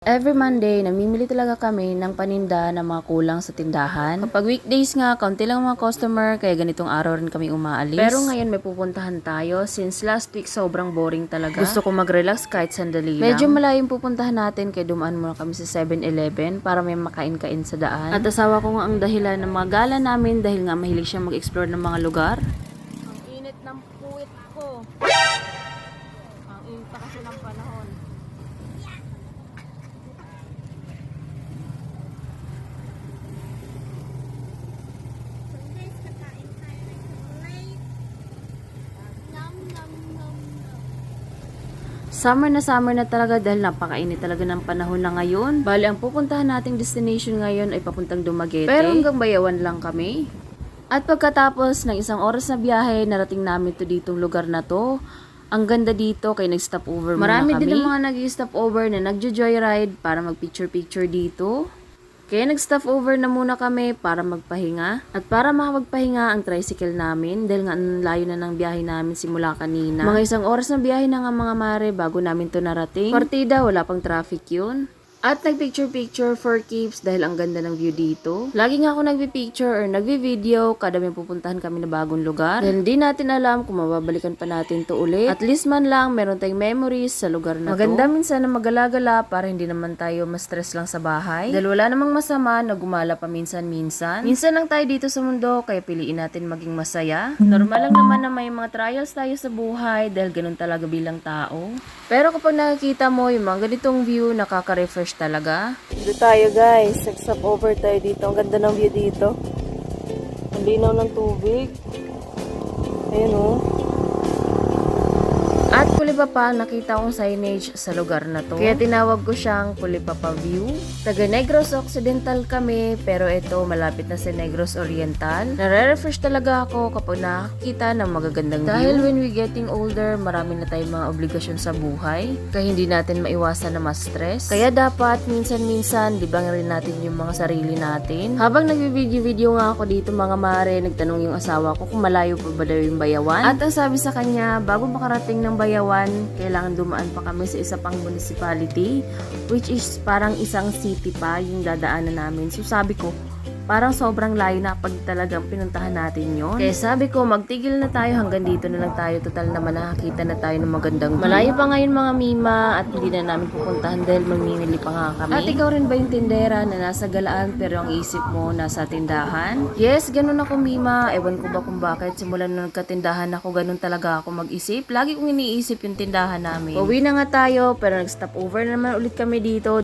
Every Monday, namimili talaga kami ng paninda na mga kulang sa tindahan. Kapag weekdays nga, kaunti lang mga customer, kaya ganitong araw rin kami umaalis. Pero ngayon may pupuntahan tayo, since last week sobrang boring talaga. Gusto ko mag-relax kahit sandali lang. Medyo malayo yung pupuntahan natin, kaya dumaan muna kami sa 7-Eleven para may makain-kain sa daan. At asawa ko nga ang dahilan ng mga gala namin dahil nga mahilig siya mag-explore ng mga lugar. Ang init ng puwit ko. Ang init pa kasi ng panahon. Summer na talaga dahil napakainit talaga ng panahon na ngayon. Bali, ang pupuntahan nating destination ngayon ay papuntang Dumaguete. Pero hanggang Bayawan lang kami. At pagkatapos ng isang oras na biyahe, narating namin to ditong lugar na to. Ang ganda dito, kaya nag-stop over muna kami. Marami din ang mga nag-stop over na nagjo-joyride para mag-picture-picture dito. Kaya nag-stop over na muna kami para magpahinga. At para makapagpahinga ang tricycle namin dahil nga ang layo na ng biyahe namin simula kanina. Mga isang oras na biyahe na nga mga mare bago namin to narating. Partida, wala pang traffic yun. At nag-picture-picture for keeps dahil ang ganda ng view dito. Lagi nga ako nagpi-picture or nagvi-video kada may pupuntahan kami na bagong lugar. Dahil hindi natin alam kung mababalikan pa natin to ulit. At least man lang meron tayong memories sa lugar na to. Maganda minsan na magala-gala para hindi naman tayo ma-stress lang sa bahay. Dahil wala namang masama na gumala pa minsan-minsan. Minsan lang tayo dito sa mundo kaya piliin natin maging masaya. Normal lang naman na may mga trials tayo sa buhay dahil ganun talaga bilang tao. Pero kapag nakikita mo yung mga ganitong view, nakaka-refresh talaga. Dito tayo guys. Nag-stop over tayo dito. Ang ganda ng view dito. Ang linaw ng tubig. Ayun oh. At Pulipapa, nakita kong signage sa lugar na to. Kaya tinawag ko siyang Pulipapa View. Taga Negros Occidental kami, pero ito malapit na sa Negros Oriental. Nare-refresh talaga ako kapag nakakita ng magagandang view. Dahil when we getting older, marami na tayong mga obligasyon sa buhay. Kaya hindi natin maiwasan na ma-stress. Kaya dapat minsan-minsan, libang rin natin yung mga sarili natin. Habang nag-video-video nga ako dito mga mare, nagtanong yung asawa ko kung malayo pa ba daw yung Bayawan. At ang sabi sa kanya, bago makarating ng Bayawan, kailangan dumaan pa kami sa isa pang municipality, which is parang isang city pa yung dadaanan namin. So sabi ko, parang sobrang layo na pag talagang pinuntahan natin yon. Kaya sabi ko, magtigil na tayo hanggang dito na lang tayo. Total naman nakakita na tayo ng magandang view. Malayo pa ngayon mga mima at hindi na namin pupuntahan dahil magmimili pa nga kami. At ikaw rin ba yung tindera na nasa galaan pero ang isip mo nasa tindahan? Yes, ganun ako mima. Ewan ko ba kung bakit simulan nung nagkatindahan ako, ganun talaga ako mag-isip. Lagi kong iniisip yung tindahan namin. Uwi na nga tayo pero nag-stop over na naman ulit kami dito.